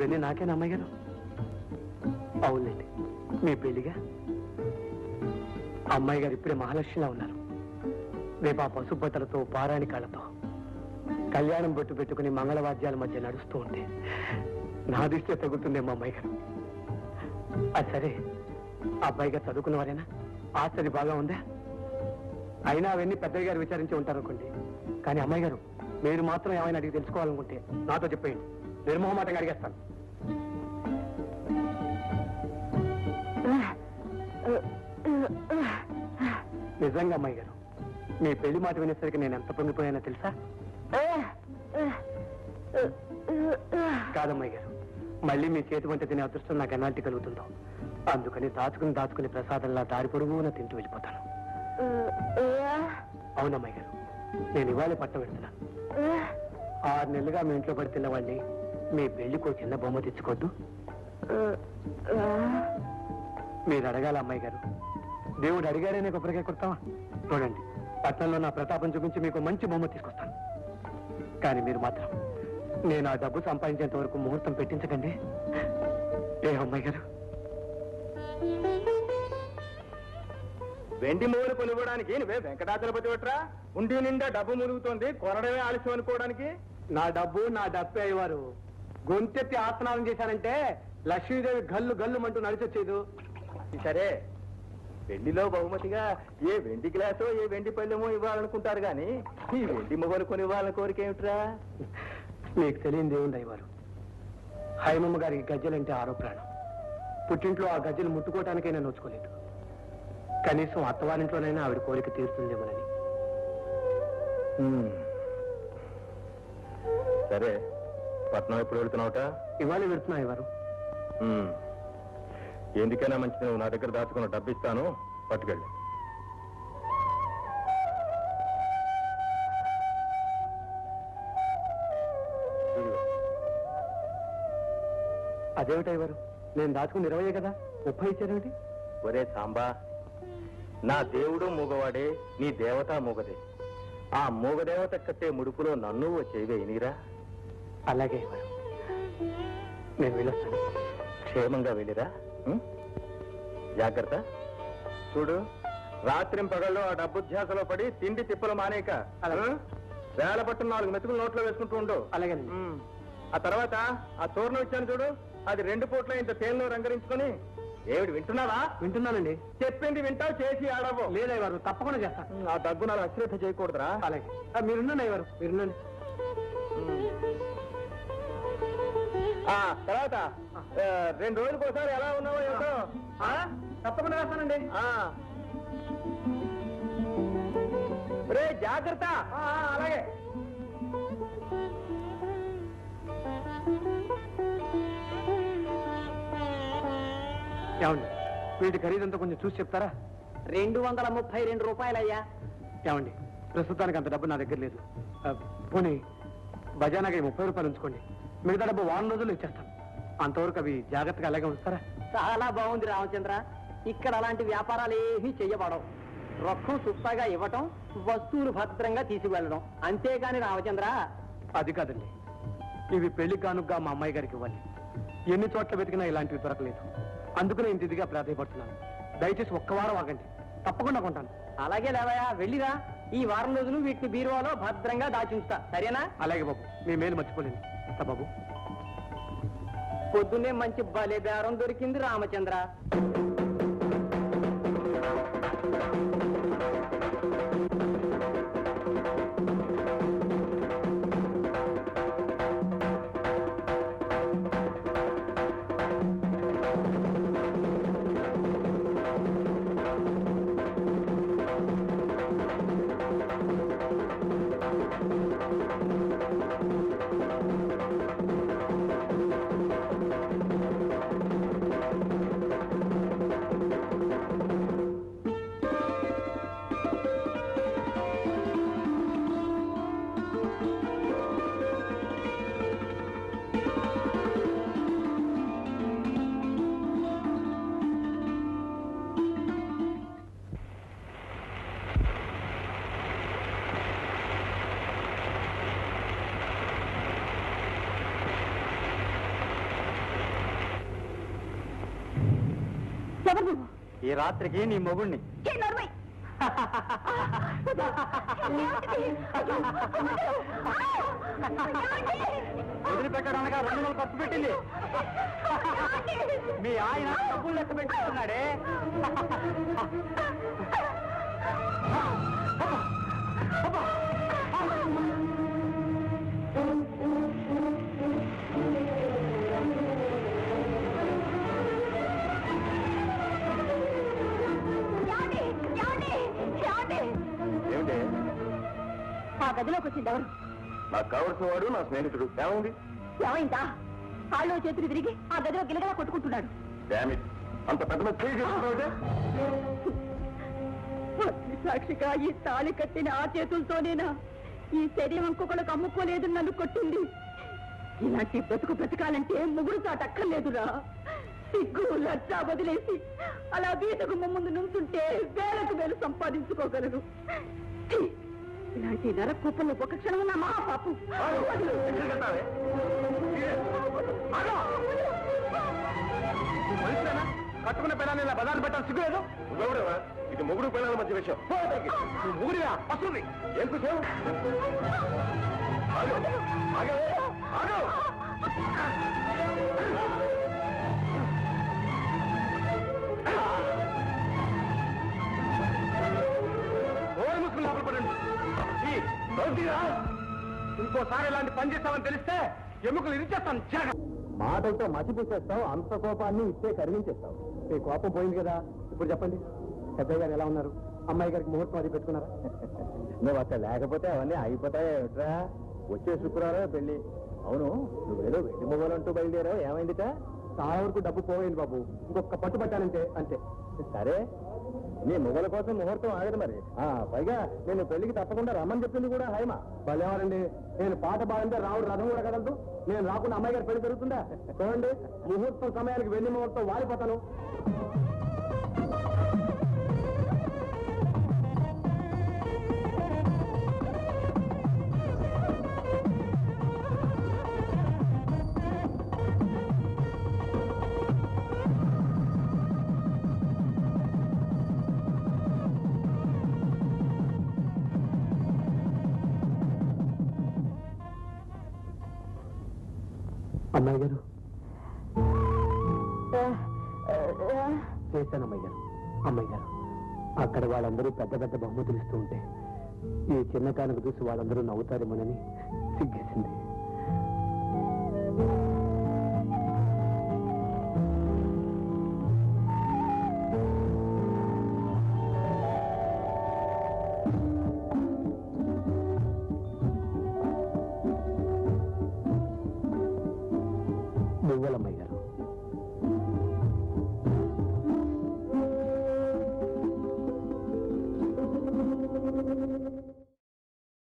ఇవన్నీ నాకేనా అమ్మాయి గారు? అవునండి, మీ పెళ్లిగా. అమ్మాయి గారు ఇప్పుడే మహాలక్ష్మిలా ఉన్నారు. రేపు ఆ పసుపతలతో పారాణి కాళ్ళతో కళ్యాణం బొట్టు పెట్టుకుని మంగళవాద్యాల మధ్య నడుస్తూ ఉంటే నా దృష్టి తగ్గుతుందేమో అమ్మాయి గారు. అది సరే, అబ్బాయి గారు చదువుకున్నవారేనా? ఆస్తి బాగా ఉందా? అయినా అవన్నీ పెద్దయ్య గారు విచారించి ఉంటారు అనుకోండి. కానీ అమ్మాయి గారు, మీరు మాత్రం ఏమైనా అడిగి తెలుసుకోవాలనుకుంటే నాతో చెప్పేయండి, నిర్మోహమాటంగా అడిగేస్తాను. నిజంగా అమ్మాయి గారు, మీ పెళ్లి మాట వినేసరికి నేను ఎంత పొంగిపోయానో తెలుసా? కాదమ్మాయి గారు, మళ్ళీ మీ చేతి వంట తినే అదృష్టం నాకు ఎలాంటి కలుగుతుందో అందుకని దాచుకుని ప్రసాదంలా దారి పొడుగున తింటూ వెళ్ళిపోతాను. అవునమ్మాయి గారు, నేను ఇవాళ పట్ట పెడుతున్నాను. 6 నెలలుగా మీ ఇంట్లో పడి తిన్నవాడిని మీ పెళ్లికి ఒక చిన్న బొమ్మ తెచ్చుకోవద్దు? మీరు అడగాల అమ్మాయి గారు. దేవుడు అడిగారనే కొబ్బరికాయ కొడతావా? చూడండి, పట్టణంలో నా ప్రతాపం చూపించి మీకు మంచి బొమ్మ తీసుకొస్తాను. కానీ మీరు మాత్రం నేను ఆ డబ్బు సంపాదించేంత వరకు ముహూర్తం పెట్టించకండి. ఏ అమ్మాయి గారు? వెండి మూలు కొనుక్కోవడానికి నువ్వే వెంకటాచలపతి పట్రా? ఉండి నిండా డబ్బు మురుగుతోంది, కొనడమే ఆలస్యం అనుకోవడానికి. నా డబ్బు నా డబ్బే అయ్యేవారు. గొంతెత్తి ఆసనాలు చేశానంటే లక్ష్మీదేవి గల్లు గల్లు అంటూ నడిచొచ్చేదు. సరే, పెళ్లిలో బహుమతిగా ఏ వెండి గ్లాసో ఏ వెండి పళ్ళెమో ఇవ్వాలనుకుంటారు గాని ఈ వెండి మొగలు కొని ఇవ్వాలని కోరిక ఏమిట్రా? మీకు తెలియదు ఏముంది అయ్యవారు. హైమమ్మ గారికి గజ్జలంటే ఆరో ప్రాణం. పుట్టింట్లో ఆ గజ్జలు ముట్టుకోవటానికైనా నోచుకోలేదు. కనీసం అత్తవారింట్లోనైనా ఆవిడ కోరిక తీరుతుందేమోనని. సరే, పట్నం ఎప్పుడు వెళ్తున్నావుట? ఇవాళ వెళ్తున్నా అయ్యవారు. ఎందుకైనా మంచిది, నువ్వు నా దగ్గర దాచుకున్న డబ్బు ఇస్తాను, పట్టుకెళ్ళి. అదేమిటయ్యవారు, నేను దాచుకుని 20 కదా, 30 ఇచ్చారేమిటి? ఒరే సాంబా, నా దేవుడు మూగవాడే, నీ దేవత మూగదే. ఆ మూగదేవత కట్టే ముడుపులో నన్ను చేయవేయనీరా? అలాగే అయ్యవారు, నేను వెళ్ళొస్తాను. క్షేమంగా వెళ్ళిరా. జాగ్రత్త. చూడు, రాత్రింపగల్లో ఆ డబ్బు ధ్యాసలో పడి తిండి తిప్పలు మానేక వేల పట్టున 4 మెతుకులు నోట్లో వేసుకుంటూ ఉండు. అలాగే. ఆ తర్వాత ఆ తోరణం ఇచ్చాను చూడు, అది 2 పూట్ల ఇంత తేలిలో రంగరించుకొని. ఏమిటి, వింటున్నావా? వింటున్నానండి. చెప్పింది వింటావు, చేసి ఆడవు. లేదయ్యవారు, తప్పకుండా చేస్తాను. ఆ దగ్గు నాకు అశ్రద్ధ చేయకూడదురా. అలాగే. మీరున్నాను అయ్యవారు, మీరున్నాను. తర్వాత 2 రోజులకు ఒకసారి ఎలా ఉన్నావో ఏమిటో తప్పకుండా వేస్తానండి. రే జాగ్రత్త. అలాగే. ఏమండి, వీటి ఖరీదంతా కొంచెం చూసి చెప్తారా? 232 రూపాయలయ్యా. ఏమండి, ప్రస్తుతానికి అంత డబ్బు నా దగ్గర లేదు. పోనీ బజానాకి 30 రూపాయలు ఉంచుకోండి. మిగతా డబ్బు 1 రోజుల్లో ఇచ్చేస్తాను. అంతవరకు అవి జాగ్రత్తగా అలాగే ఉంచుతారా? చాలా బాగుంది రామచంద్ర. ఇక్కడ అలాంటి వ్యాపారాలు ఏమీ చెయ్యబడవు. రొక్కం సుస్తాగా ఇవ్వటం, వస్తువులు భద్రంగా తీసుకువెళ్ళడం, అంతేగాని రామచంద్ర. అది కాదండి, ఇవి పెళ్లి కానుగ్గా మా అమ్మాయి గారికి ఇవ్వాలి. ఎన్ని చోట్ల వెతికినా ఇలాంటివి దొరకలేదు. అందుకనే ఇంత ఇదిగా ప్రాధాయపడుతున్నాను. దయచేసి 1 వారం ఆగండి, తప్పకుండా కొంటాను. అలాగే లేవయా, వెళ్ళిరా. ఈ వారం రోజులు వీటిని బీరువాలో భద్రంగా దాచుంచుతా, సరేనా? అలాగే బాబు, మీ మేలు మర్చిపోలేదు బాబు. పొద్దున్నే మంచి బలే బేరం దొరికింది రామచంద్ర. ఎవరు నువ్వు? ఈ రాత్రికి నీ మొగుణ్ణి. ఏ నోర్మై! వదిలిపెట్టడానికి 200 ఖర్చు పెట్టింది. మీ ఆయన డబ్బులు లెక్క పెట్టుకున్నాడే. ఏమిటి? ఆ గదిలోకి వచ్చింది ఎవరు? నాకు కావలసిన వాడు నా స్నేహితుడు. ఏమైంది? ఏమైందా? కాళ్ళు చేతులు తిరిగి ఆ గదిలో గిలగలా కొట్టుకుంటున్నాడు. డామిట్, అంత పెద్ద చేస్తున్నావుటే? సాక్షిగా ఈ తాళి కట్టిన ఆ చేతులతోనేనా ఈ శరీరం ఇంకొకళ్ళకు అమ్ముకోలేదు నన్ను కొట్టింది. ఇలాంటి బ్రతకాలంటే ముగ్గురు చాటక్కర్లేదురా. సిగ్గు లజ్జ వదిలేసి అలా వీధకు ముందు నుంచుంటే వేలకు వేలు సంపాదించుకోగలరు. ఛీ! ఇలాంటి నరకూపంలో ఒక క్షణం నా మహాపాపం. కట్టుకున్న పిల్లల్ని ఇలా బజారు పెట్టాలి సిగ్గులేదు? నువ్వెవడవా? ఇది మొగుడు పిల్లల మధ్య విషయం. మొగుడిగా వస్తుంది. ఏం కూర్చోవు? ఇంకోసారి ఇలాంటి పని చేస్తామని తెలిస్తే ఎముకలు ఇరిచేస్తాను. మాటలతో మసిపూసేస్తావు, అంత కోపాన్ని ఇచ్చే కరిగించేస్తావు. మీ కోపం పోయింది కదా, ఇప్పుడు చెప్పండి, పెద్దయ్య గారు ఎలా ఉన్నారు? అమ్మాయి గారికి ముహూర్తం అది పెట్టుకున్నారా? నువ్వు అక్కడ లేకపోతే అవన్నీ అయిపోతాయేట్రా? వచ్చే శుక్రవారం పెళ్లి. అవును, నువ్వేదో వెండి మొగలంటూ బయలుదేరావు, ఏమైందిట? చాలా వరకు డబ్బు పోయింది బాబు, ఇంకొక పట్టు పట్టానంటే అంతే. సరే, నీ మొగల కోసం ముహూర్తం ఆగదు మరి. పైగా నేను పెళ్లికి తప్పకుండా రమ్మని చెప్పింది కూడా హైమా. భలేవారండి, నేను పాట పాడంటే రావుడు రథం కూడా కదలదు. నేను రాకుండా అమ్మాయి గారి పెళ్లి జరుగుతుందా? చూడండి, ముహూర్తం సమయానికి వెళ్లి ముహూర్తం వారిపోతాను. అమ్మాయి గారు చేశాను. అమ్మాయి గారు, అమ్మాయి గారు, అక్కడ వాళ్ళందరూ పెద్ద పెద్ద బహుమతులు ఇస్తూ ఉంటే ఈ చిన్న కానుక చూసి వాళ్ళందరూ నవ్వుతారేమోనని సిగ్గేసింది. నువ్వులమ్మాయి గారు,